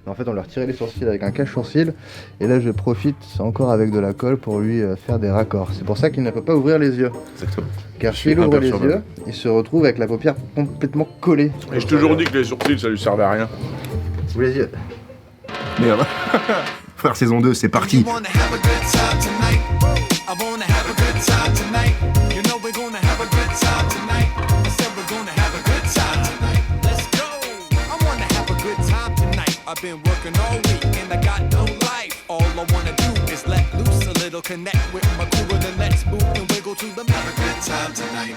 En fait, on lui a retiré les sourcils avec un cache-sourcil. Et là, je profite encore avec de la colle pour lui faire des raccords. C'est pour ça qu'il ne peut pas ouvrir les yeux. Exactement. Car s'il ouvre les yeux, il se retrouve avec la paupière complètement collée. Et j'ai toujours dit que les sourcils, ça lui servait à rien. Ouvre les yeux. Merde. Frère, saison 2, c'est parti. I've been working all week and I got no life. All I wanna do is let loose a little, connect with my crew and then let's move and wiggle to the have a good time tonight.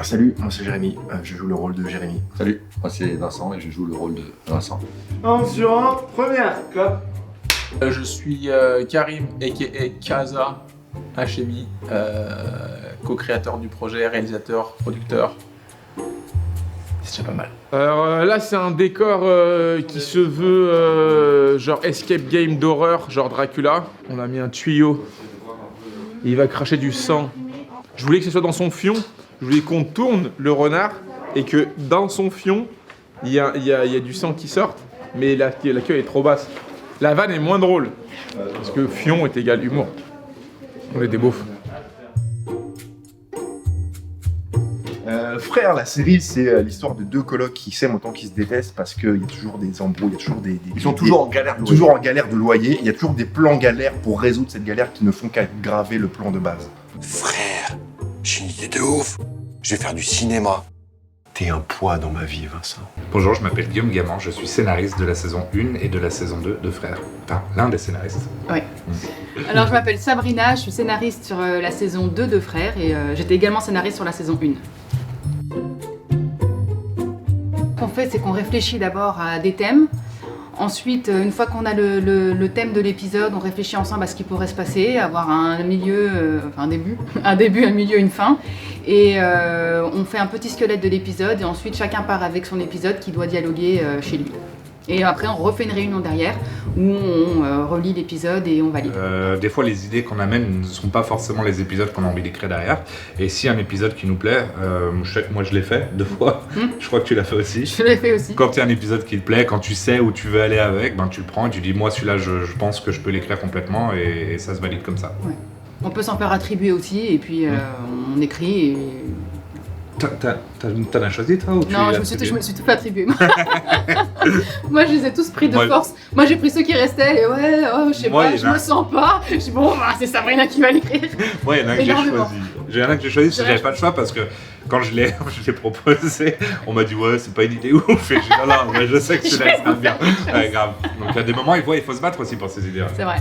Salut, moi c'est Jérémy, je joue le rôle de Jérémy. Salut, moi c'est Vincent et je joue le rôle de Vincent. 1 sur 1, première, clap. Je suis Karim, a.k.a. Kaza Hachemi, co-créateur du projet, réalisateur, producteur. C'est déjà pas mal. Alors là, c'est un décor qui se veut genre escape game d'horreur, genre Dracula. On a mis un tuyau. Il va cracher du sang. Je voulais que ce soit dans son fion. Je voulais qu'on tourne le renard et que dans son fion, il y a du sang qui sorte. Mais la queue est trop basse. La vanne est moins drôle. Parce que fion est égal humour. On est des beaufs. Frère, la série, c'est l'histoire de deux colocs qui s'aiment autant qu'ils se détestent parce qu'il y a toujours des embrouilles, il y a toujours des Ils sont toujours en galère de loyer. toujours en galère de loyer. Il y a toujours des plans galères pour résoudre cette galère qui ne font qu'aggraver le plan de base. Frère, j'ai une idée de ouf. Je vais faire du cinéma. T'es un poids dans ma vie, Vincent. Bonjour, je m'appelle Guillaume Gamand, je suis scénariste de la saison 1 et de la saison 2 de Frères. Enfin, l'un des scénaristes. Oui. Alors, je m'appelle Sabrina, je suis scénariste sur la saison 2 de Frères et j'étais également scénariste sur la saison 1. Ce qu'on fait, c'est qu'on réfléchit d'abord à des thèmes. Ensuite, une fois qu'on a le thème de l'épisode, on réfléchit ensemble à ce qui pourrait se passer, avoir un milieu, enfin un début, un milieu, une fin. Et on fait un petit squelette de l'épisode et ensuite chacun part avec son épisode qui doit dialoguer chez lui. Et après, on refait une réunion derrière où on relit l'épisode et on valide. Des fois, les idées qu'on amène ne sont pas forcément les épisodes qu'on a envie d'écrire derrière. Et si un épisode qui nous plaît, moi je l'ai fait 2 fois, je crois que tu l'as fait aussi. Je l'ai fait aussi. Quand il y a un épisode qui te plaît, quand tu sais où tu veux aller avec, ben, tu le prends et tu dis moi celui-là je pense que je peux l'écrire complètement et ça se valide comme ça. Ouais. On peut s'en faire attribuer aussi et puis on écrit et... T'en as choisi toi ou Non, je me suis tout fait attribuer. Moi, je les ai tous pris de force. Moi, j'ai pris ceux qui restaient et je sais pas, je me sens pas. Je dis bon, c'est Sabrina qui va l'écrire. Moi, il y en a que j'ai choisi. Il y en a que j'ai choisi parce que j'avais pas le choix parce que quand je l'ai proposé, on m'a dit ouais, c'est pas une idée ouf. Et j'ai dit non, mais je sais que tu l'as bien. Ouais, grave. Donc il y a des moments, il faut se battre aussi pour ces idées. C'est vrai.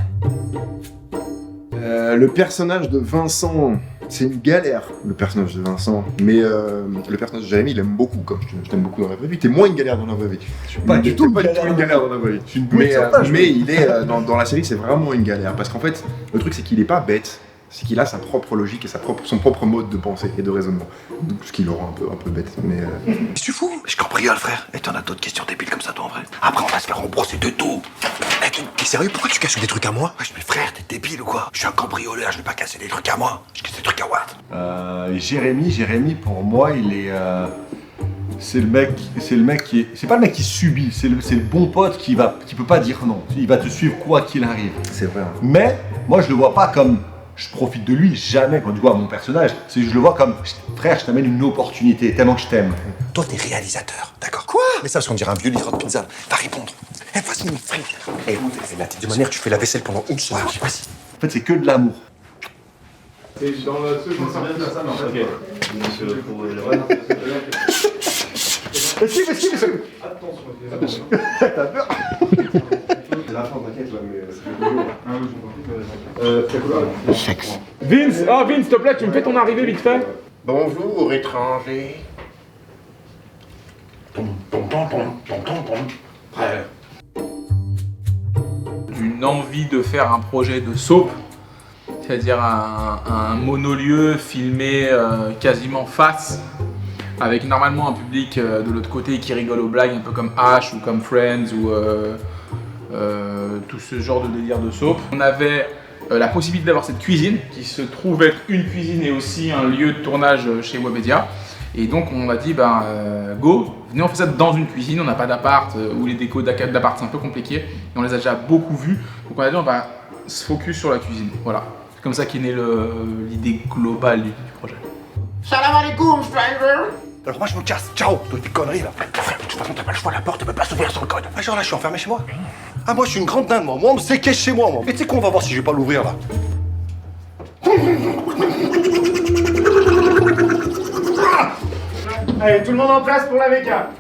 Le personnage de Vincent, c'est une galère, le personnage de Vincent. Mais le personnage de Jérémy, il aime beaucoup, comme je t'aime beaucoup dans la vraie vie. T'es moins une galère dans la vraie vie. Je suis pas du tout une galère dans la vraie vie. Mais il est, dans la série, c'est vraiment une galère. Parce qu'en fait, le truc, c'est qu'il est pas bête. C'est qu'il a sa propre logique et son propre mode de pensée et de raisonnement. Donc, ce qui le rend un peu bête. Mais Qu'est-ce que tu fous? Je cambriole, frère. Et t'en as d'autres questions débiles comme ça, toi, en vrai. Après, on va se faire rembourser de tout. T'es sérieux? Pourquoi tu casses des trucs à moi? Wesh, mais frère, t'es débile ou quoi? Je suis un cambrioleur, je vais pas casser des trucs à moi. Je casse des trucs à Watt. Jérémy, pour moi, il est... C'est le mec qui est... C'est pas le mec qui subit, c'est le bon pote qui peut pas dire non. Il va te suivre quoi qu'il arrive. c'est vrai. Hein. Mais, moi, je le vois pas comme... Je profite de lui, jamais quand tu vois mon personnage. Je le vois comme, frère, je t'amène une opportunité, tellement que je t'aime. Toi, t'es réalisateur, d'accord? Quoi? Mais ça, parce qu'on dirait un vieux livreur de pizza. Va répondre. Eh, vas-y, mon frère. Eh, de manière, tu fais la vaisselle pendant une semaine. Vas-y. En fait, c'est que de l'amour. Et dans le second ça, mais en fait. Attention. T'as peur? C'est la fin, t'inquiète, là, mais c'est Sexe. Vince, s'il te plaît, tu me fais ton arrivée vite fait. Bonjour, étranger. D'une envie de faire un projet de soap, c'est-à-dire un monolieu filmé quasiment face, avec normalement un public de l'autre côté qui rigole aux blagues, un peu comme H ou comme Friends ou tout ce genre de délire de soap. On avait la possibilité d'avoir cette cuisine qui se trouve être une cuisine et aussi un lieu de tournage chez Webedia. Et donc on m'a dit, go, venez on fait ça dans une cuisine, on n'a pas d'appart, ou les décos d'appart c'est un peu compliqué, et on les a déjà beaucoup vus. Donc on a dit on va se focus sur la cuisine, voilà. C'est comme ça qu'est née l'idée globale du projet. Salam alaikum, stranger. Alors moi je me casse, ciao, toutes tes conneries là. De toute façon t'as pas le choix, la porte peut pas s'ouvrir sans code. Ah genre là je suis enfermé chez moi. Ah moi je suis une grande dinde moi, on me séquestre chez moi. Mais tu sais quoi, on va voir si je vais pas l'ouvrir là. Allez, tout le monde en place pour la méca.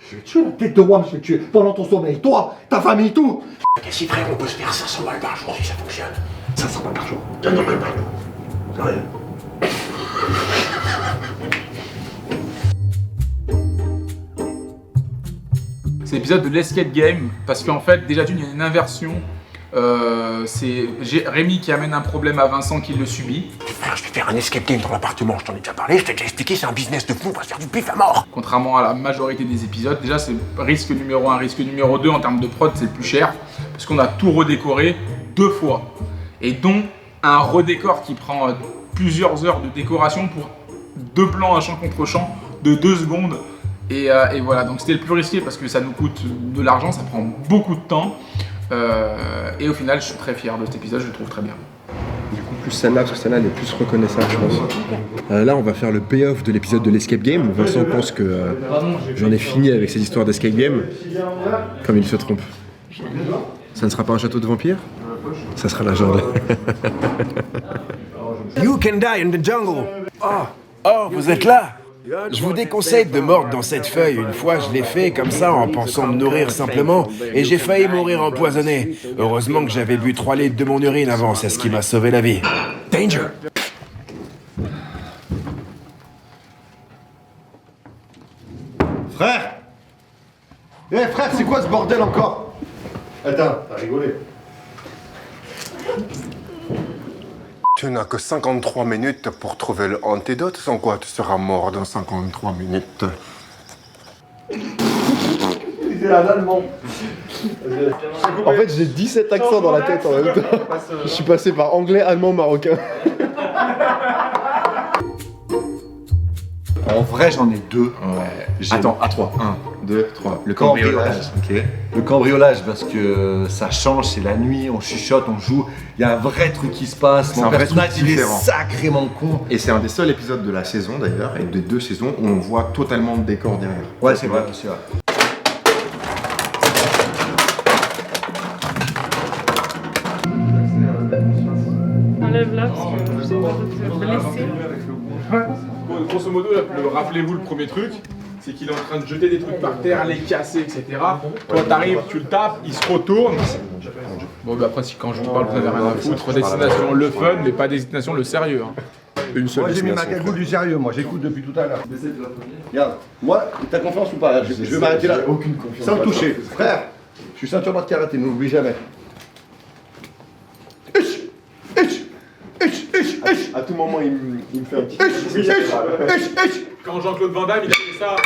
Je vais tuer la tête de Wam, je vais tuer pendant ton sommeil. Toi, ta famille, tout. Si frère, on peut se faire 500 balles par jour si ça fonctionne. 500 balles par jour. 500 balles par jour. Sérieux. C'est l'épisode de l'escape game, parce qu'en fait, déjà d'une, il y a une inversion. C'est Rémi qui amène un problème à Vincent qui le subit. Frère, je vais faire un escape game dans l'appartement, je t'en ai déjà parlé, je t'ai déjà expliqué, c'est un business de fou, on va se faire du pif à mort. Contrairement à la majorité des épisodes, déjà c'est risque numéro 1, risque numéro 2 en termes de prod, c'est le plus cher, parce qu'on a tout redécoré 2 fois. Et dont un redécor qui prend plusieurs heures de décoration pour 2 plans à champ contre champ de 2 secondes. Et voilà, donc c'était le plus risqué parce que ça nous coûte de l'argent, ça prend beaucoup de temps. Et au final, je suis très fier de cet épisode, je le trouve très bien. Du coup, plus celle-là, parce que celle-là elle est plus reconnaissable, je pense. Là, on va faire le payoff de l'épisode de l'Escape Game. Vincent pense que j'en ai fini avec ces histoires d'Escape Game. Comme il se trompe. Ça ne sera pas un château de vampires, ça sera la jungle. You can die in the jungle. Oh, vous êtes là? Je vous déconseille de mordre dans cette feuille. Une fois, je l'ai fait comme ça en pensant me nourrir simplement et j'ai failli mourir empoisonné. Heureusement que j'avais bu 3 litres de mon urine avant, c'est ce qui m'a sauvé la vie. Danger! Frère! Frère, c'est quoi ce bordel encore? Attends, t'as rigolé. Tu n'as que 53 minutes pour trouver l'antidote, sans quoi tu seras mort dans 53 minutes. C'est un allemand. En fait, j'ai 17 accents dans la tête en même temps. Je suis passé par anglais, allemand, marocain. En vrai, j'en ai 2. Ouais. Attends, à 3. 1, 2, 3. Le cambriolage. Ok. Le cambriolage, parce que ça change, c'est la nuit, on chuchote, on joue. Il y a un vrai truc qui se passe. C'est Mon un vrai personnage, truc il est différent. sacrément con. Et c'est un des seuls épisodes de la saison d'ailleurs, et des 2 saisons où on voit totalement le décor derrière. Ouais, c'est vrai, c'est vrai. Enlève là parce que j'ai peur de te blesser. Grosso modo, rappelez-vous le premier truc, c'est qu'il est en train de jeter des trucs par terre, les casser, etc. Toi t'arrives, tu le tapes, il se retourne. Bon bah après si quand je vous parle vous avez rien à foutre, destination le fun mais pas destination le sérieux. Hein. Une seule Moi j'ai mis ma destination, cagoule du sérieux, moi j'écoute depuis tout à l'heure. Regarde, moi, t'as confiance ou pas? Je vais m'arrêter là. Aucune confiance. Sans me toucher. Frère, je suis ceinture de karaté, ne l'oublie jamais. À tout moment, il me fait un petit... Quand Jean-Claude Van Damme il a fait ça,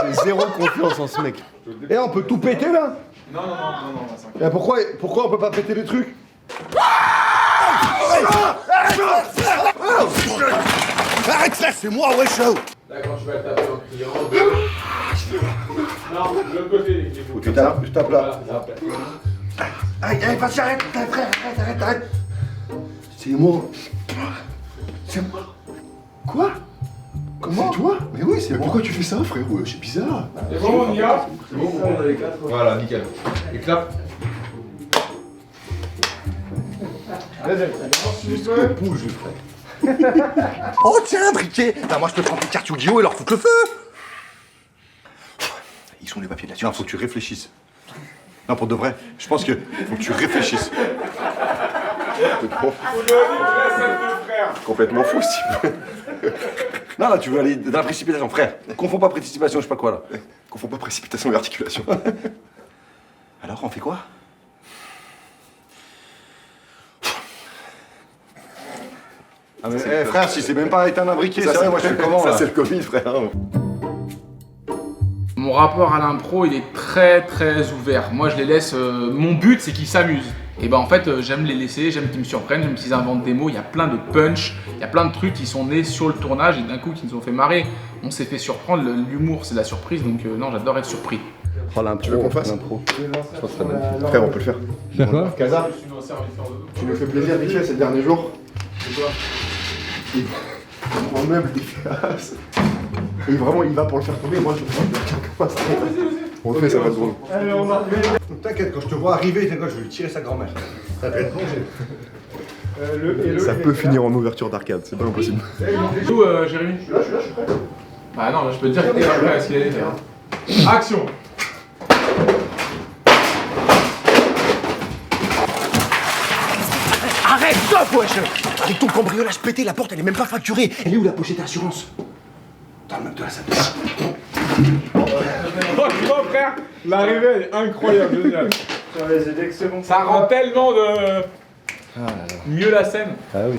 J'ai zéro confiance en ce mec. Et on peut tout péter là? non, c'est Et pourquoi on peut pas péter les trucs? Arrête ça, c'est moi, ouais, show! D'accord, je vais le taper en criant. Non, de l'autre côté les clés. Je tape là. Aïe, vas-y, arrête, frère, arrête. C'est moi. C'est moi. Quoi? Comment? C'est toi? Mais oui, c'est moi. Pourquoi tu fais ça, frère? Ouais, c'est bizarre. C'est bon, on y va? C'est bon, on a les 4. Voilà, nickel. Et clap. Jusqu'au je ferai. Oh, tiens, un briquet! Bah, moi, je peux prendre une carte Yu-Gi-Oh! Et leur foutre le feu! Ils sont les papiers de la Non, faut que tu réfléchisses. Non, pour de vrai, je pense que faut que tu réfléchisses. Complètement fou, si. Non, là, tu veux aller dans la précipitation, frère. Confonds pas précipitation, je sais pas quoi, là. Confonds pas précipitation et articulation. Alors, on fait quoi? Ah mais frère, si c'est même pas éteindre un briquet, c'est vrai, moi je fais comment là? Ça, c'est le Covid, frère. Mon rapport à l'impro, il est très ouvert. Moi, je les laisse. Mon but, c'est qu'ils s'amusent. Et ben en fait, j'aime les laisser, j'aime qu'ils me surprennent, j'aime qu'ils inventent des mots. Il y a plein de punch, il y a plein de trucs qui sont nés sur le tournage et d'un coup qui nous ont fait marrer. On s'est fait surprendre. L'humour, c'est la surprise. Donc non, j'adore être surpris. Oh, l'impro, Tu veux qu'on fasse l'impro. Frère, on peut le faire. Faire quoi? Casa, tu nous fais plaisir vite fait ces derniers jours. Il prend un meuble dégueulasse. Et vraiment, il va pour le faire tomber. Moi, je me dis, on le fait, ça va être drôle. Allez, on va. T'inquiète, quand je te vois arriver, je vais lui tirer sa grand-mère. Ça va être bon, Ça peut finir en ouverture d'arcade, c'est pas impossible. Où, Jérémy? Je suis là, je suis prêt. Bah non, je peux te dire que t'es pas prêt à ce qu'il allait faire. Action! Arrête, stop, wesh! Avec ton cambriolage pété, la porte elle est même pas facturée. Elle est où la pochette d'assurance? Dans le meuble de la salle. Franchement, frère, l'arrivée elle est incroyable, génial. Ça rend tellement de. Mieux la scène. Ah oui.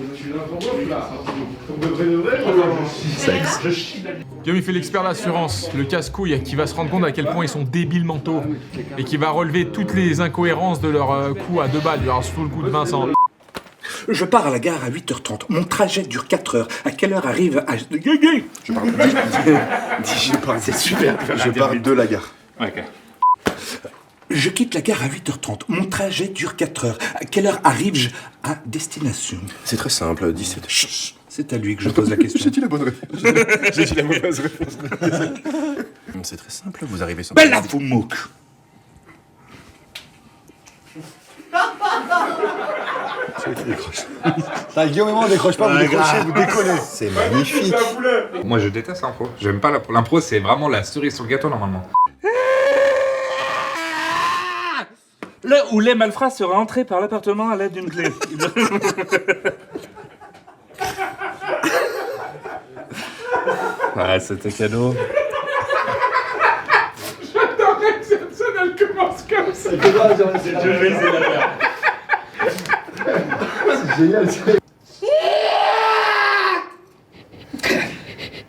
Guillaume il fait l'expert d'assurance, le casse-couille qui va se rendre compte à quel point ils sont débiles mentaux et qui va relever toutes les incohérences de leur coup à 2 balles, sous le coup de Vincent. Je pars à la gare à 8h30. Mon trajet dure 4 heures. À quelle heure arrive à... C'est super. Je pars de la gare. Ok. Je quitte la gare à 8h30. Mon trajet dure 4 heures. À quelle heure arrive-je à destination? C'est très simple, 17. Chut, c'est à lui que je pose la question. J'ai dit la bonne réponse. J'ai dit la mauvaise réponse. C'est très simple, vous arrivez sans... Ben là, vous moque. Guillaume et moi on décroche pas, vous décrochez, vous décollez. C'est magnifique. Moi je déteste l'impro. J'aime pas l'impro, c'est vraiment la cerise sur le gâteau normalement. Là où les malfrats sera entré par l'appartement à l'aide d'une clé. Ouais, c'était cadeau. J'adorerais que cette scène elle commence comme ça. Je vais essayer de la faire. C'est génial, c'est...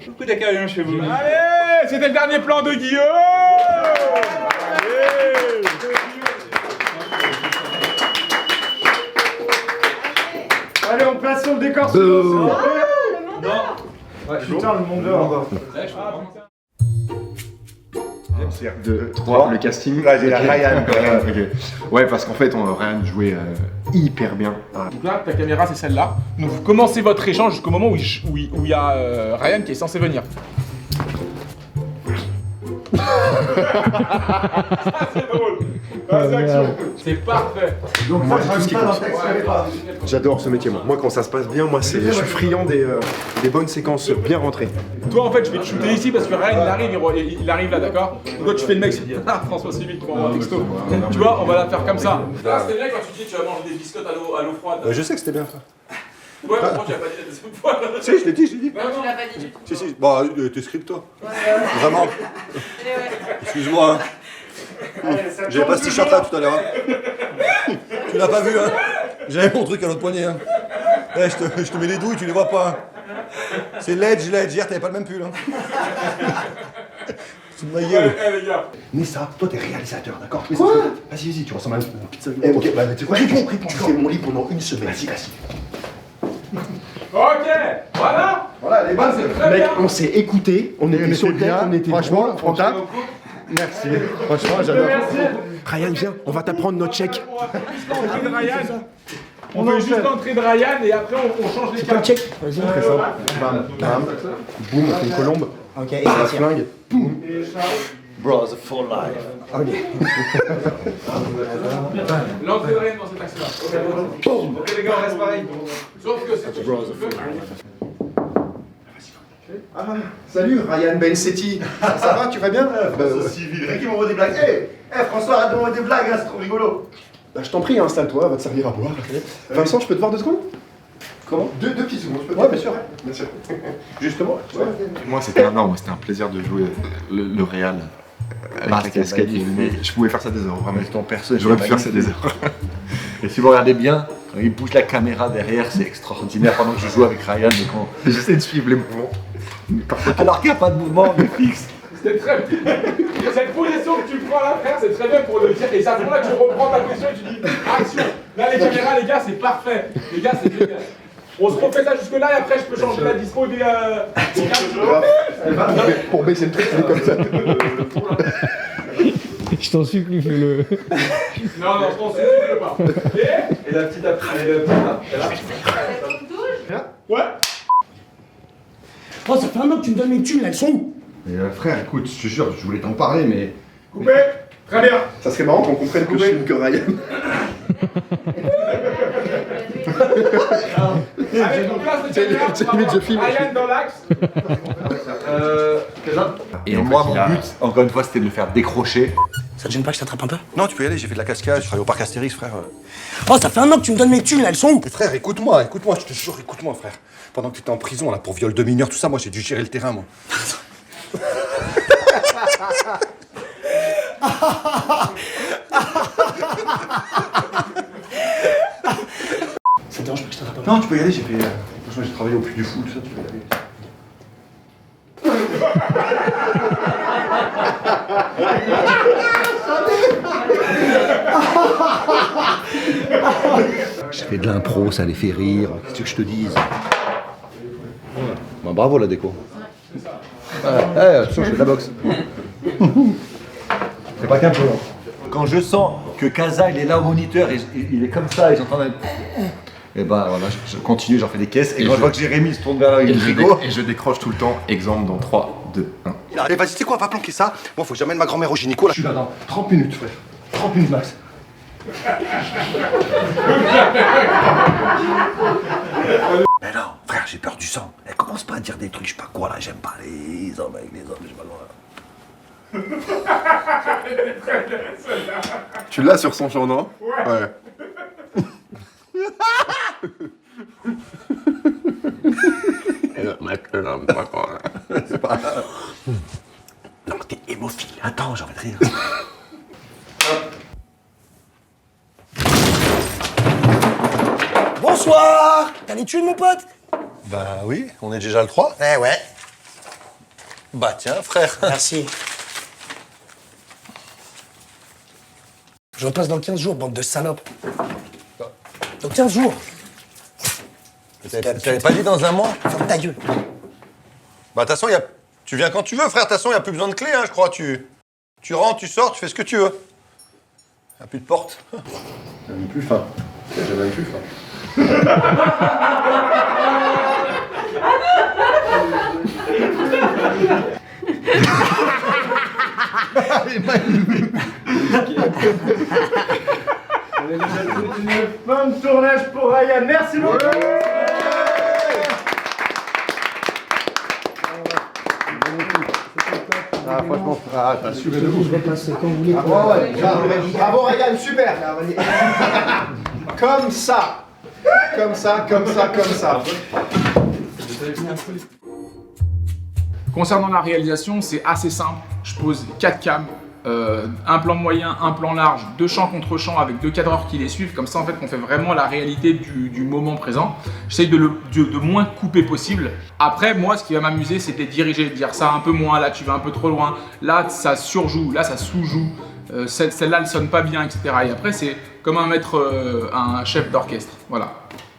Beaucoup d'accueil chez vous. Allez, c'était le dernier plan de Guillaume. Allez, on place sur le décor suivant. Non. Ouais, putain, le monde dehors. 2, 3, le casting. Là, j'ai la Ryan. Ok. Ouais, parce qu'en fait, Ryan jouait hyper bien. Donc là, ta caméra c'est celle-là. Donc vous commencez votre échange jusqu'au moment où il y a Ryan qui est censé venir. C'est drôle. C'est parfait. Donc moi, tout ce qui compte. J'adore ce métier, moi. Moi, quand ça se passe bien, je suis friand des bonnes séquences bien rentrées. Toi en fait je vais te shooter ici parce que Ryan il arrive là, d'accord. Donc toi tu fais le mec, tu dis ah François Civil qui m'envoie un texto. Tu vois, on va la faire comme ça. C'était bien quand tu dis tu vas manger des biscottes à l'eau froide. Je sais que c'était bien ça. Ouais, mais pourquoi tu l'as pas dit la deuxième fois là? Si, je l'ai dit. Non, tu l'as pas dit du tout. Si. Bah, t'es script toi. Vraiment. Excuse-moi. J'avais pas ce t-shirt là tout à l'heure. Tu l'as pas vu, hein. J'avais mon truc à l'autre poignet, hein. Eh, je te mets les douilles, tu les vois pas. Hein. C'est Ledge. Hier, t'avais pas le même pull, hein. C'est ma gueule. Les gars. Mais ça, toi t'es réalisateur, d'accord? Quoi? Vas-y, tu ressembles à une pizza. Ok, bah tu sais quoi? Réponds. Tu fais mon lit pendant une semaine. Vas-y. Ok, voilà. Voilà, les bases. C'est très Mec, bien. on s'est écouté, on était sur le deck, on était franchement, on tape. Merci. Franchement, j'adore. Ryan, viens, on va t'apprendre notre chèque. L'entrée de Ryan. On fait juste l'entrée de Ryan et après on change les cartes. Check. Vas-y, très simple. Bam, bam. Boum, on fait une colombe. Ok, et la flingue. Boum. Bros for life. Ok. L'entrée de Ryan dans cet axe-là. Ok les gars, on reste pareil. Sauf que c'est tout. Ah, salut Ryan Bensetti. Ça va, tu vas bien? Civil, qui m'envoie des blagues. Hé, François, arrête de m'envoyer des blagues, c'est trop rigolo. Bah, je t'en prie, installe-toi, va te servir à boire. Vincent, je peux te voir 2 secondes? Comment? Deux petites secondes, je peux te Ouais, bien sûr. Justement. Ouais. Moi, c'était un plaisir de jouer le Real. Avec la casquette, je pouvais faire ça des heures, vraiment. Ton perso, J'aurais pu faire ça des heures. Et si vous regardez bien, quand il bouge la caméra derrière, c'est extraordinaire pendant que je joue avec Ryan. J'essaie de suivre les mouvements. Alors qu'il n'y a pas de mouvement, mais fixe. C'est très bien. Cette position que tu prends là, frère, c'est très bien pour le dire. Et c'est à ce moment-là que tu reprends ta position et tu dis action. Là, les caméras, les gars, c'est parfait. Les gars, c'est génial. On se refait ça jusque-là et après, je peux changer la dispo des. Pour baisser le truc, c'est comme ça. Je t'en supplie, fais-le. Non, non, je t'en supplie pas. Et la petite après, la petite là. Ouais. Oh, ça fait un an que tu me donnes mes thunes, elles sont où? Mais frère, écoute, je te jure, je voulais t'en parler, mais. Coupé. Très bien. Ça serait marrant qu'on comprenne que je filme que Ryan. Allez, donc là, c'est limite, je filme. Ryan dans l'axe. Et moi, mon but, encore une fois, c'était de le faire décrocher. Ça te gêne pas que je t'attrape un peu? Non, tu peux y aller, j'ai fait de la cascade, je travaille au parc Astérix, frère. Oh, ça fait un an que tu me donnes mes thunes, elles sont où? Mais frère, écoute-moi, je te jure, écoute-moi, frère. Pendant que t'étais en prison, là, pour viol de mineurs, tout ça, moi, j'ai dû gérer le terrain, moi. Ça te dérange pas que je t'attrape un peu? Non, tu peux y aller, franchement, j'ai travaillé au Puy du Fou, tout ça, tu peux y aller. Je fais de l'impro, ça les fait rire, qu'est-ce que je te dise? Bah, bravo la déco. Attention, je fais de la boxe. C'est pas qu'un peu. Quand je sens que Kaza il est là au moniteur et il est comme ça et j'entends et bah voilà, je continue, j'en fais des caisses et quand je vois que Jérémy se tourne vers là avec le frigo Et je décroche tout le temps, exemple dans 3, 2, 1. Allez, vas-y, tu sais quoi, on va planquer ça. Moi, faut que j'amène ma grand-mère au gynéco là. Je suis là dans 30 minutes, frère. 30 minutes max. Mais non, frère, j'ai peur du sang. Elle commence pas à dire des trucs, je sais pas quoi là, j'aime pas les hommes avec les hommes, j'ai pas le droit. Tu l'as sur son champ, non? Ouais. C'est pas grave. Non, t'es hémophile. Attends, j'ai envie de rire. Bonsoir. T'as les thunes, mon pote? Bah oui, on est déjà le 3. Eh ouais. Bah tiens, frère. Merci. Je repasse dans 15 jours, bande de salopes. Dans 15 jours. T'avais pas dit dans un mois? Ferme ta gueule. Bah de toute façon, tu viens quand tu veux, frère. De toute façon, il n'y a plus besoin de clé, hein, je crois. Tu rentres, tu sors, tu fais ce que tu veux. Il n'y a plus de porte. J'ai même plus faim. J'ai même plus faim. Une fin de tournage pour Ryan. Merci beaucoup. Ah, franchement, t'as assuré de Je vais passer quand vous voulez. Bravo Ryan, super. Comme ça. Comme ça, comme ça, comme ça. Concernant la réalisation, c'est assez simple. Je pose 4 cams, un plan moyen, un plan large, 2 champs contre champs avec 2 cadreurs qui les suivent. Comme ça, en fait, on fait vraiment la réalité du moment présent. J'essaye de moins couper possible. Après, moi, ce qui va m'amuser, c'est de les diriger, de dire ça un peu moins, là, tu vas un peu trop loin. Là, ça surjoue, là, ça sous-joue. Celle-là, elle sonne pas bien, etc. Et après, c'est comme un chef d'orchestre. Voilà.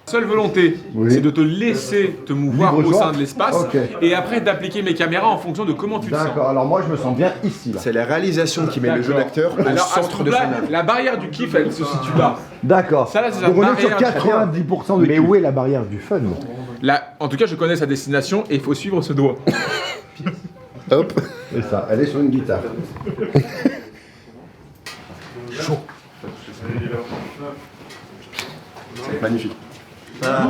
La seule volonté, c'est de te laisser te mouvoir au sein de l'espace et après d'appliquer mes caméras en fonction de comment tu te sens. D'accord, alors moi je me sens bien ici. C'est la réalisation qui met le jeu d'acteur au centre de son œuvre. La barrière du kiff, elle se situe là. D'accord. Ça, là, c'est Donc la on est sur barrière du 90% de. Mais où est la barrière du fun? Là, en tout cas, je connais sa destination et il faut suivre ce doigt. Hop. Et ça, elle est sur une guitare. Chaud. C'est magnifique. Là,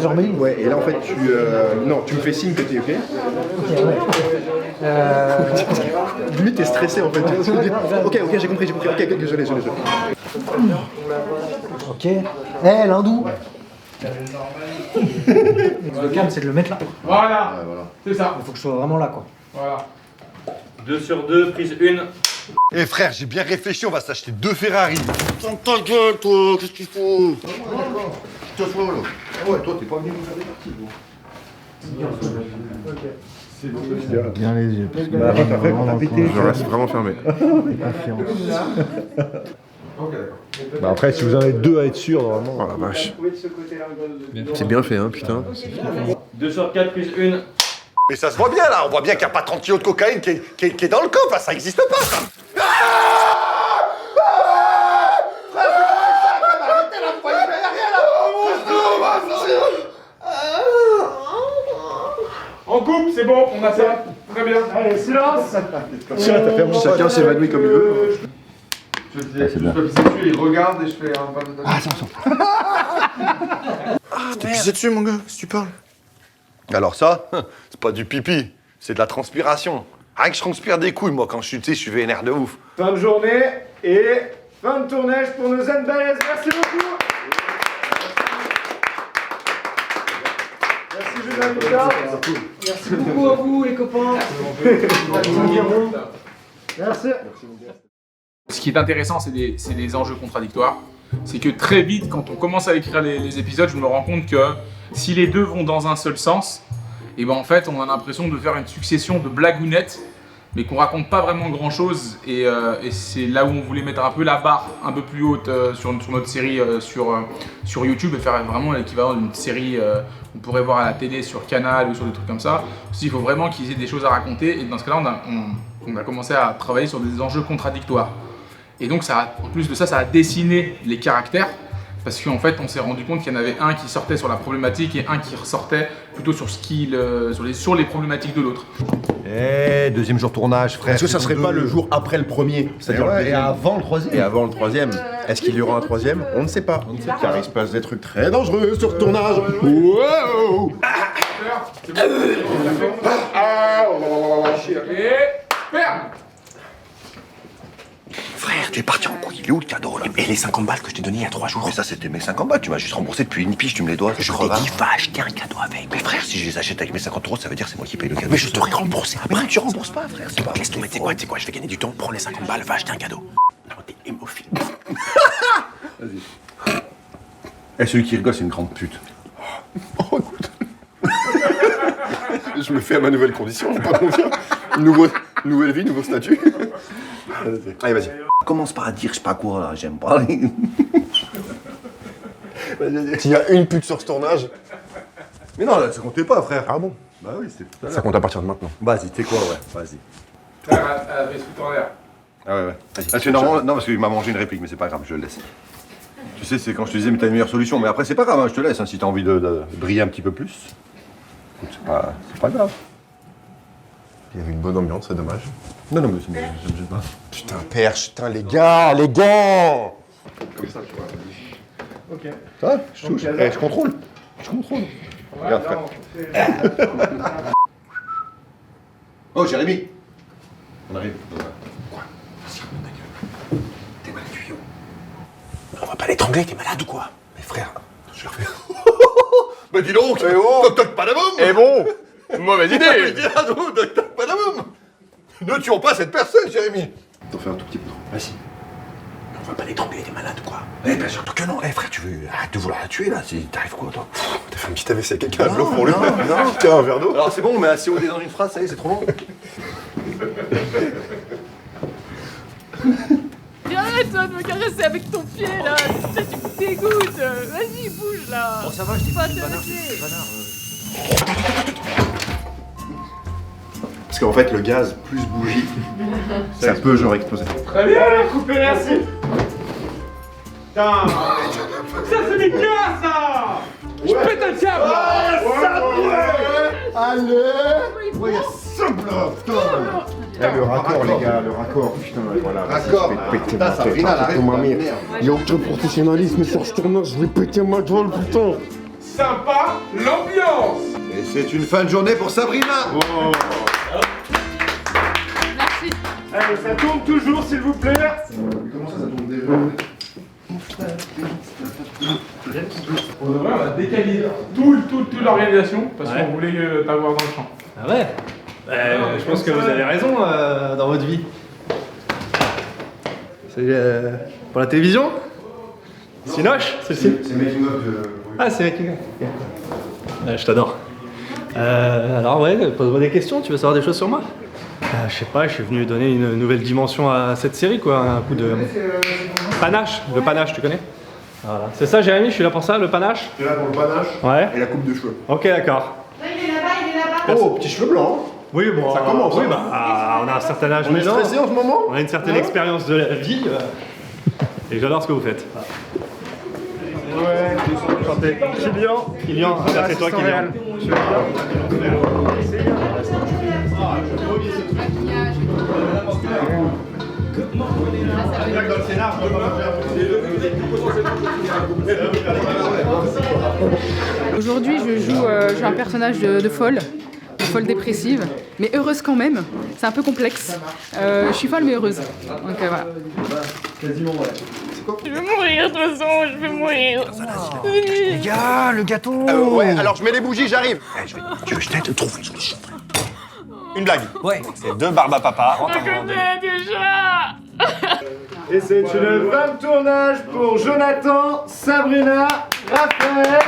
j'en remets une. Ouais, et là en fait, tu me fais signe que t'es ok. Limite, t'es stressé en fait. Tu vois ce que je veux dire. Ok, j'ai compris. Ok, je l'ai. Ok. L'hindou. Le calme, c'est de le mettre là. Voilà, c'est ça. Il faut que je sois vraiment là, quoi. Voilà. 2 sur 2, prise 1. Eh frère, j'ai bien réfléchi, on va s'acheter 2 Ferrari. Ta gueule, toi, qu'est-ce qu'il faut? Tiens, toi là. Ah ouais, toi, t'es pas venu nous faire des parties, gros. Bien les yeux. Parce que Bah, là, après, on est quand t'as vraiment pété, dans le je reste vraiment fermé. Bah après, si vous en avez deux à être sûr, normalement. Oh la vache. C'est bien fait, hein, putain. 2 sur 4 plus 1. Mais ça se voit bien là, on voit bien qu'il n'y a pas 30 kilos de cocaïne qui est dans le coffre, là, ça n'existe pas ça. On coupe, c'est bon, on a ça. Très bien. Allez, silence. Chacun s'évanouit comme il veut. Je te dis, je peux pisser dessus, il regarde et je fais un pas de Ah, attends. T'es pissé dessus, mon gars, si tu parles. Alors ça, c'est pas du pipi, c'est de la transpiration. Rien que je transpire des couilles, moi, quand je suis, tu sais, je suis vénère de ouf. Fin de journée et fin de tournage pour nos Zenbalaises. Merci beaucoup. Merci Julien Lucas. Merci beaucoup à vous les copains. Merci. Ce qui est intéressant, c'est les enjeux contradictoires. C'est que très vite, quand on commence à écrire les épisodes, je me rends compte que si les deux vont dans un seul sens, et ben en fait, on a l'impression de faire une succession de blagounettes, mais qu'on raconte pas vraiment grand chose. Et c'est là où on voulait mettre un peu la barre un peu plus haute sur notre série sur YouTube et faire vraiment l'équivalent d'une série qu'on pourrait voir à la télé sur Canal ou sur des trucs comme ça. Aussi, il faut vraiment qu'ils aient des choses à raconter. Et dans ce cas-là, on a commencé à travailler sur des enjeux contradictoires. Et donc, en plus de ça, ça a dessiné les caractères. Parce qu'en fait, on s'est rendu compte qu'il y en avait un qui sortait sur la problématique et un qui ressortait plutôt sur les problématiques de l'autre. Eh, deuxième jour tournage, frère. Est-ce que ça serait pas le jour après le premier? C'est-à-dire le deuxième. avant le troisième. Et avant le troisième. Est-ce qu'il y aura un troisième? On ne sait pas. Car il se passe des trucs très dangereux sur tournage. Wow! Frère, tu es parti en couille, il est où le cadeau là? Et les 50 balles que je t'ai donné il y a 3 jours? Mais ça c'était mes 50 balles, tu m'as juste remboursé depuis une pige, tu me les dois. Je t'ai dit, va acheter un cadeau avec. Mais frère, si je les achète avec mes 50 euros, ça veut dire que c'est moi qui paye le cadeau. Mais je t'aurais remboursé après. Mais tu rembourses pas, frère. Laisse tomber, tu sais quoi, je vais gagner du temps, prends les 50 balles, va acheter un cadeau. Non, t'es hémophile. Vas-y. Et celui qui rigole, c'est une grande pute. Oh, écoute. Je me fais à ma nouvelle condition, je vais pas mentir. Nouvelle vie, nouveau statut. Allez, vas-y. Commence pas à dire je sais pas quoi là, j'aime pas. S'il y a une pute sur ce tournage. Mais non, là, ça comptait pas, frère. Ah bon? Bah oui, c'était tout à l'heure. Ça compte à partir de maintenant. Vas-y, t'es quoi, ouais, vas-y. Elle avait ce en l'air. Ah ouais, ouais. Parce que normalement, non, parce qu'il m'a mangé une réplique, mais c'est pas grave, je le laisse. Tu sais, c'est quand je te disais, mais t'as une meilleure solution. Mais après, c'est pas grave, hein, je te laisse, hein, si t'as envie de briller un petit peu plus. Écoute, c'est pas grave. Il y avait une bonne ambiance, c'est dommage. Non, non, mais ça me gêne pas. Putain, perche, putain, les gars! Comme ça, tu vois. Ok. Ça va? Je touche. Eh, je contrôle. Regarde, frère. Oh, Jérémy! On arrive. Quoi? T'es mal à tuyau. On va pas l'étrangler, t'es malade ou quoi? Mais frère, je le refais. Bah dis donc! Eh oh! Toc toc padaboum! Eh bon! Mauvaise idée! Toc toc padaboum! Ne tuons pas cette personne, Jérémy! T'en fais un tout petit peu. Vas-y. On va pas l'étrangler, t'es malade ou quoi? Eh bien sûr que non, eh frère, tu veux arrête de vouloir la tuer là, t'arrives quoi toi? T'as fait un petit AVC à quelqu'un de l'eau pour lui? Non, tiens, un verre d'eau. Alors c'est bon, mais assez osé dans une phrase, ça y est, c'est trop long. Arrête toi de me caresser avec ton pied là, ça tu me dégoûtes. Vas-y, bouge là. Bon, ça va, je t'ai pas pris intéressé. Parce qu'en fait, le gaz plus bougie, ça peut genre exploser. Très bien, allez, coupez, merci. Putain. Ça c'est des gars ça. Je pète un câble. Allez! Ouais, il y a simple là, putain! Le raccord, les gars, le raccord, putain, voilà. Raccord! Putain, Sabrina, arrête, merde. Il y a aucun professionnalisme sur ce tournage, je vais péter ma gueule, putain! Sympa, l'ambiance! Et c'est une fin de journée pour Sabrina! Oh. Merci. Allez, ça tourne toujours, s'il vous plaît. Comment ça tourne déjà? On a décalé toute l'organisation parce qu'on voulait t'avoir dans le champ. Ah ouais? Je pense que vous avez raison dans votre vie. C'est pour la télévision? Sinoche, celle-ci? C'est making of de... Ah, c'est making of. Ouais, je t'adore. Alors ouais, pose-moi des questions, tu veux savoir des choses sur moi? Je sais pas, je suis venu donner une nouvelle dimension à cette série quoi, un coup de panache, le panache tu connais? Voilà. C'est ça Jérémy, je suis là pour ça, le panache? Tu es là pour le panache Ouais. et la coupe de cheveux. Ok d'accord. Il est là-bas. Oh, petits cheveux blancs. Oui bon, Ça commence. oui, hein. bah, on a un certain âge On est maintenant. stressé en ce moment. On a une certaine expérience de la vie et j'adore ce que vous faites. Ouais, santé. Kylian, c'est toi Kylian. Aujourd'hui, je joue un personnage de folle dépressive, mais heureuse quand même. C'est un peu complexe. Je suis folle mais heureuse. Donc voilà. Je vais mourir de toute façon, je vais mourir. Les gars, le gâteau. Ouais, alors je mets les bougies, j'arrive. Tu veux que je t'aide à trouver une solution? Une blague. Ouais. C'est 2 barbes à papa. Je connais déjà. Et c'est une fin de tournage pour Jonathan, Sabrina, Raphaël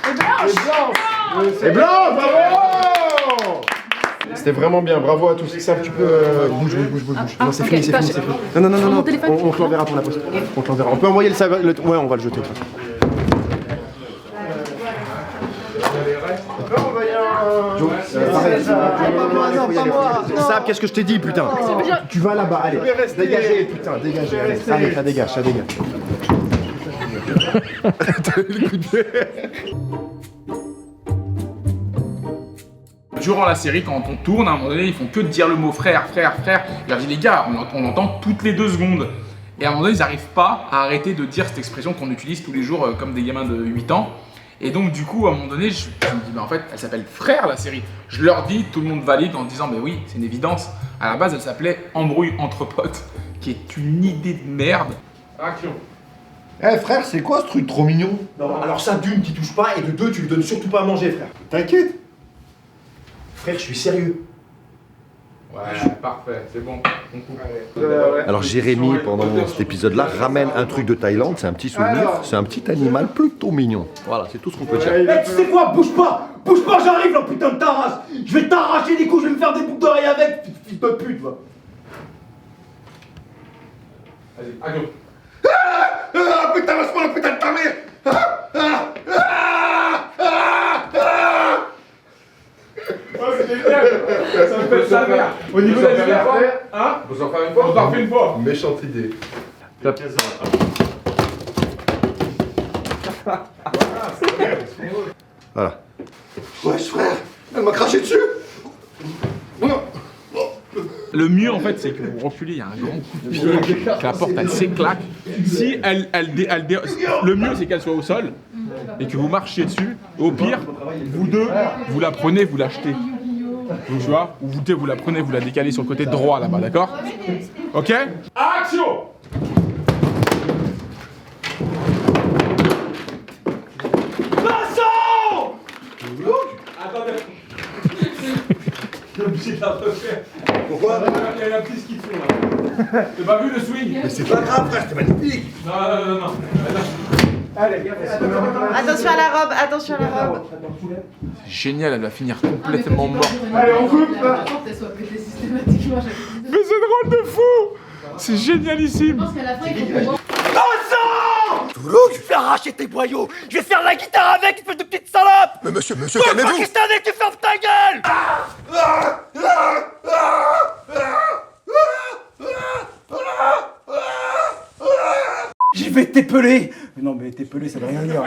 et Blanche. Et Blanche, bravo. C'était vraiment bien, bravo à tous. Ça, tu peux... Bouge. Non, c'est fini, c'est fini. Non. On te l'enverra pour la poste. On te l'enverra. On peut envoyer le... Ouais, on va le jeter. Sab, qu'est-ce que je t'ai dit, putain? Tu vas là-bas, allez. Dégagez, putain, dégagez. Allez, ça dégage. T'as eu le coup de pied. Durant la série, quand on tourne, à un moment donné, ils font que de dire le mot frère. Je leur dis, les gars, on l'entend toutes les 2 secondes. Et à un moment donné, ils n'arrivent pas à arrêter de dire cette expression qu'on utilise tous les jours comme des gamins de 8 ans. Et donc, du coup, à un moment donné, je me dis, en fait, elle s'appelle Frère, la série. Je leur dis, tout le monde valide en disant, mais oui, c'est une évidence. À la base, elle s'appelait Embrouille entre potes, qui est une idée de merde. Action. Eh frère, c'est quoi ce truc trop mignon? Non, alors ça, d'une, t'y touches pas, et de 2, tu lui donnes surtout pas à manger, frère. T'inquiète. Frère, je suis sérieux. Ouais, parfait, c'est bon, on coupe. Alors Jérémy, pendant cet épisode-là, ramène un truc de Thaïlande, c'est un petit souvenir, c'est un petit animal plutôt mignon. Voilà, c'est tout ce qu'on peut dire. Eh, tu sais quoi? Bouge pas, j'arrive là, putain de ta race. Je vais t'arracher des coups, je vais me faire des boucles d'oreilles avec, fils de pute, va. Vas-y, action. Putain, lâche-moi la putain de ta mère. Oh, c'est génial. Ça me fait sa mère. Au niveau de la dernière fois, hein? On s'en fait une fois, on s'en refait une fois. Méchante idée. Voilà. Wesh frère, elle m'a craché dessus. Le mieux en fait, c'est que vous reculez, il y a un grand coup de pied, que la porte elle s'éclate. Si le mieux c'est qu'elle soit au sol et que vous marchiez dessus. Au pire, vous deux, vous la prenez, vous l'achetez. Tu vois, ou vous deux, vous la prenez, vous la décalez sur le côté droit là-bas, d'accord? Ok? Action! Vincent! Attendez. Je suis obligé de la refaire. Pourquoi? Il y a la piste qui tourne là. T'as pas vu le swing? Mais c'est pas grave frère, c'était magnifique. Non. Allez, Attention à la robe, attention à la robe. C'est génial, elle va finir complètement morte. allez, on coupe. Elle soit pétée systématiquement chaque épisode. Mais c'est drôle de fou! C'est génialissime! Je pense qu'à la fin, il faut pouvoir... Je vais faire arracher tes boyaux. Je vais faire la guitare avec, espèce de petite salope. Mais monsieur, calmez-vous. Qu'est-ce que t'as dit? Tu fermes ta gueule. J'y vais t'épeler. Mais non, mais t'épeler, ça veut rien dire.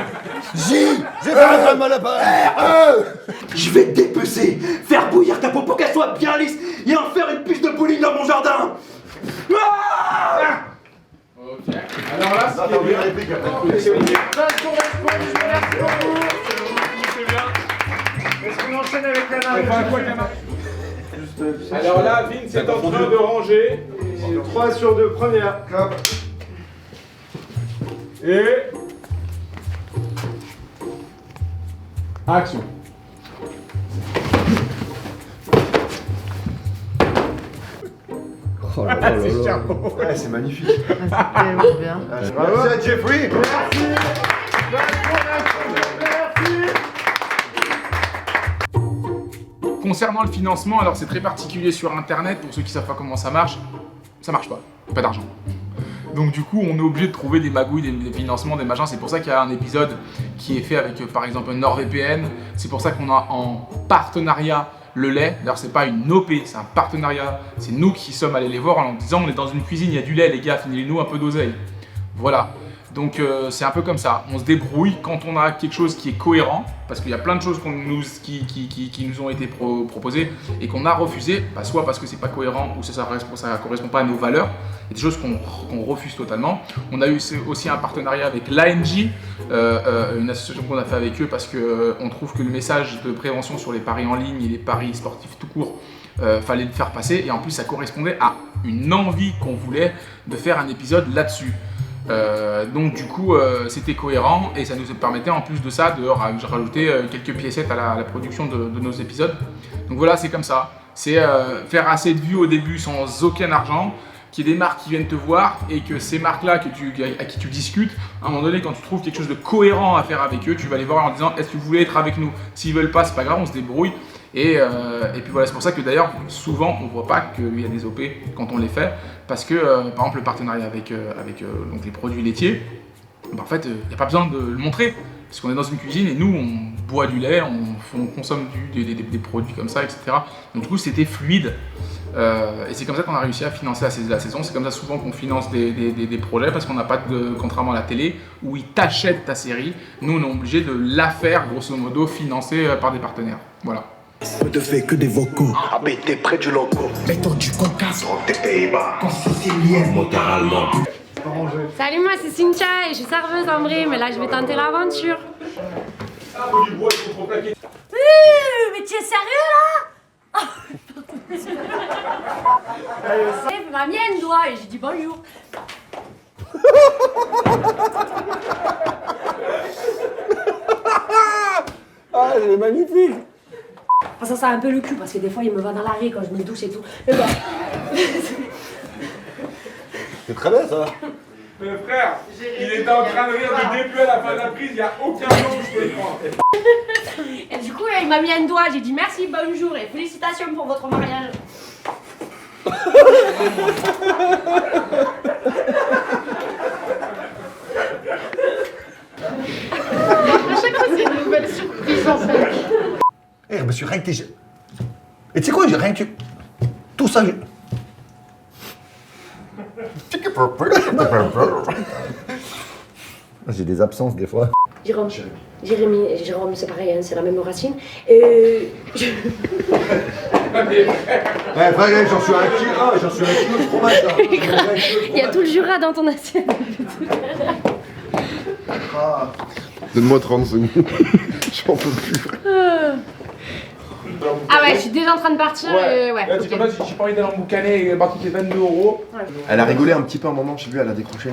J'ai fait un drame à la base. Je vais te dépecer, faire bouillir ta peau pour qu'elle soit bien lisse et en faire une piste de bowling dans mon jardin. Ok. Alors là, c'est bien. Merci beaucoup. Est-ce qu'on enchaîne avec la narration? Alors là, Vince est en train de ranger. 3 sur 2, première. Et... Action. Oh là là là là. Ouais, c'est magnifique. C'est tellement bien. Merci à Jeffrey. Merci. concernant le financement, alors c'est très particulier sur internet, pour ceux qui savent pas comment ça marche pas, pas d'argent. Donc du coup, on est obligé de trouver des magouilles, des financements, des machins. C'est pour ça qu'il y a un épisode qui est fait avec, par exemple, NordVPN. C'est pour ça qu'on a en partenariat le lait. D'ailleurs, c'est pas une OP, c'est un partenariat. C'est nous qui sommes allés les voir en disant on est dans une cuisine, il y a du lait, les gars, filez-nous un peu d'oseille. Voilà. Donc c'est un peu comme ça. On se débrouille quand on a quelque chose qui est cohérent, parce qu'il y a plein de choses qui nous ont été proposées et qu'on a refusées, soit parce que c'est pas cohérent ou ça correspond pas à nos valeurs. Il y a des choses qu'on refuse totalement. On a eu aussi un partenariat avec l'ANJ, une association qu'on a fait avec eux parce qu'on trouve que le message de prévention sur les paris en ligne et les paris sportifs tout court, fallait le faire passer, et en plus ça correspondait à une envie qu'on voulait de faire un épisode là-dessus. Donc du coup c'était cohérent et ça nous permettait en plus de ça de rajouter quelques piécettes à la production de nos épisodes. Donc voilà, c'est comme ça, c'est faire assez de vues au début sans aucun argent, qu'il y ait des marques qui viennent te voir et que ces marques-là à qui tu discutes, à un moment donné quand tu trouves quelque chose de cohérent à faire avec eux, tu vas les voir en disant est-ce que vous voulez être avec nous? S'ils veulent pas, c'est pas grave, on se débrouille. Et puis voilà, c'est pour ça que d'ailleurs souvent on voit pas qu'il y a des OP quand on les fait, parce que par exemple le partenariat avec donc les produits laitiers, en fait il n'y a pas besoin de le montrer, parce qu'on est dans une cuisine et nous on boit du lait, on consomme des produits comme ça, etc. Donc du coup c'était fluide, et c'est comme ça qu'on a réussi à financer la saison. C'est comme ça souvent qu'on finance des projets, parce qu'on n'a pas de, contrairement à la télé où ils t'achètent ta série, nous on est obligé de la faire grosso modo financer par des partenaires. Voilà. Ne fais que des vocaux. Habité près du loco. Mettons du coca sur tes Pays-Bas. Quand sicilien. Motoralement. Salut, moi c'est Cynthia et je suis serveuse en vrai, mais là je vais tenter l'aventure. Mais tu es sérieux là? Elle m'a mis un doigt et j'ai dit bonjour. Ah, c'est magnifique. Ça sent un peu le cul parce que des fois il me va dans l'arrêt quand je me douche et tout. Mais bon. C'est très bien ça. Mais frère, il était en train de rire du début à la fin de la prise, il n'y a aucun nom où je peux le prendre. Et du coup il m'a mis un doigt, j'ai dit merci, bonjour et félicitations pour votre mariage. À chaque fois c'est une nouvelle surprise en fait. Eh, monsieur, rien que t'es... Et tu sais quoi, j'ai rien que... Tout ça, j'ai des absences des fois. Jérôme, c'est pareil, hein, c'est la même racine. Eh, frère, j'en suis à 1 kilo de fromage là. Il y a tout le Jura dans ton assiette. Donne-moi 30 secondes. J'en peux plus. Ah ouais, je suis déjà en train de partir. Ouais. Là, tu comprends, j'ai pas envie d'aller en boucaner et battre tes 22 €. Elle a rigolé un petit peu un moment, j'ai vu, elle a décroché.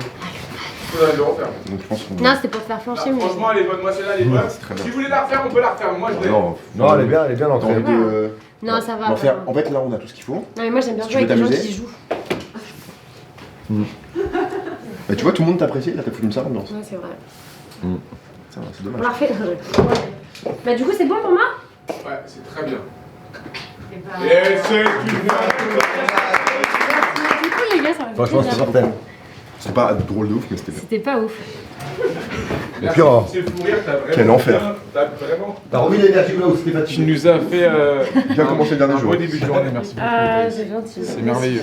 Faudrait le refaire. Donc je pense qu'on... Non, c'était pour te faire flancher. Mais... Franchement, elle est bonne, moi celle-là, elle est bonne. Si vous voulez la refaire, on peut la refaire. Moi, je l'ai. Non, elle est bien l'entrée. Non, ça va. En fait, là, on a tout ce qu'il faut. Non, mais moi, j'aime bien jouer avec des gens qui jouent. Bah, tu vois, tout le monde t'apprécie, là, t'as foutu une sale ambiance. Ouais, c'est vrai. Ça va, c'est On dommage. l'a refait. Bah, du coup, c'est bon pour moi? Ouais, c'est très bien. Et c'est une Du coup, les gars, ça m'a fait Franchement, plaisir. c'était mortel. C'était pas drôle de ouf, mais c'était bien. C'était pas ouf. Et puis, oh, c'est fou rire, t'as vraiment quel enfer. T'as remis l'énergie là où c'était Tu nous as fait bien commencé le dernier jour. Un beau début de journée, merci beaucoup. Ah, c'est gentil. C'est merveilleux.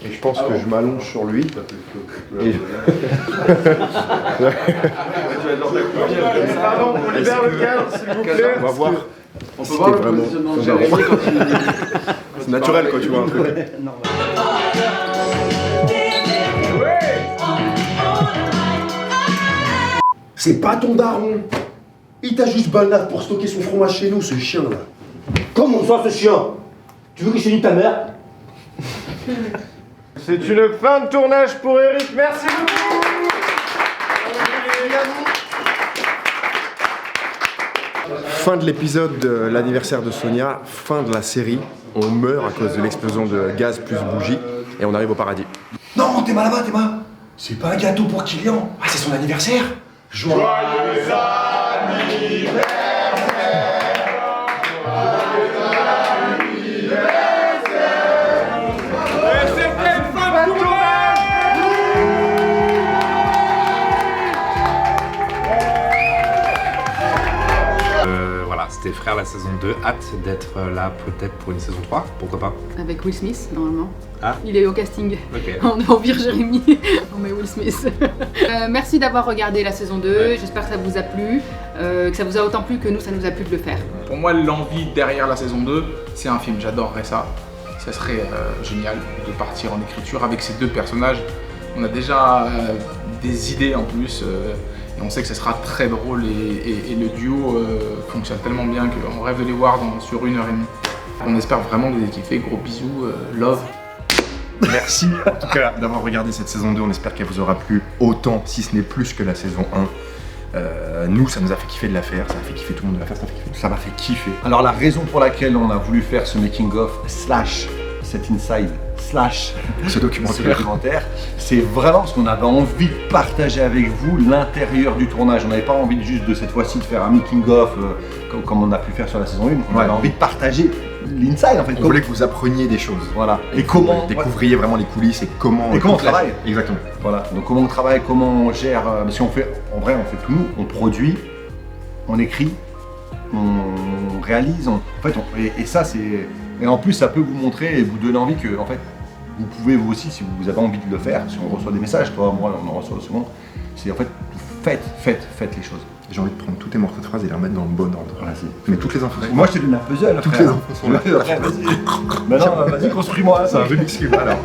Et je pense que je m'allonge sur lui. Et Pardon, on libère le cadre, s'il vous plaît. on va voir. On peut voir le positionnement de Jérémy quand il... C'est naturel quoi, tu vois un truc. C'est pas ton daron. Il t'a juste balade pour stocker son fromage chez nous, ce chien là. Comment ça, ce chien? Tu veux que je te nique ta mère? C'est une fin de tournage pour Eric, merci beaucoup. Fin de l'épisode de l'anniversaire de Sonia, fin de la série. On meurt à cause de l'explosion de gaz plus bougie et on arrive au paradis. Non, t'es mal là-bas, t'es mal. C'est pas un gâteau pour Kylian. Ah, c'est son anniversaire. Joyeux anniversaire. Voilà, c'était Frères la saison 2. Hâte d'être là peut-être pour une saison 3, pourquoi pas. Avec Will Smith, normalement. Ah. Il est au casting. Ok. On vire Jérémy, on met Will Smith. Merci d'avoir regardé la saison 2, j'espère que ça vous a plu, que ça vous a autant plu que nous, ça nous a plu de le faire. Pour moi, l'envie derrière la saison 2, c'est un film, j'adorerais ça. Ça serait génial de partir en écriture avec ces deux personnages. On a déjà des idées en plus, et on sait que ça sera très drôle et le duo fonctionne tellement bien qu'on rêve de les voir sur 1h30. On espère vraiment que vous avez kiffé, gros bisous, love. Merci en tout cas d'avoir regardé cette saison 2, on espère qu'elle vous aura plu autant, si ce n'est plus que la saison 1. Nous, ça nous a fait kiffer de la faire, ça a fait kiffer tout le monde de la faire, ça m'a fait kiffer. Alors la raison pour laquelle on a voulu faire ce making-of slash cet inside slash ce documentaire, c'est vraiment parce qu'on avait envie de partager avec vous l'intérieur du tournage. On n'avait pas envie juste de cette fois-ci de faire un making-of comme on a pu faire sur la saison 1. On avait envie de partager l'inside en fait. On voulait que vous appreniez des choses. Voilà. Et comment vous découvriez vraiment les coulisses et comment on travaille. Exactement. Voilà. Donc comment on travaille, comment on gère. Parce qu'on fait, en vrai, on fait tout nous. On produit, on écrit, on réalise. En fait, et ça c'est. Et en plus, ça peut vous montrer et vous donner envie que, en fait, vous pouvez vous aussi, si vous avez envie de le faire, si on reçoit des messages, toi, moi, on en reçoit le second, c'est en fait, faites les choses. J'ai envie de prendre tous tes morceaux de phrases et les remettre dans le bon ordre. Vas-y. Mais toutes les infos. Moi, je te donne un puzzle. Toutes les infos sont là. Vas-y. Maintenant, vas-y, construis-moi. C'est un remix alors.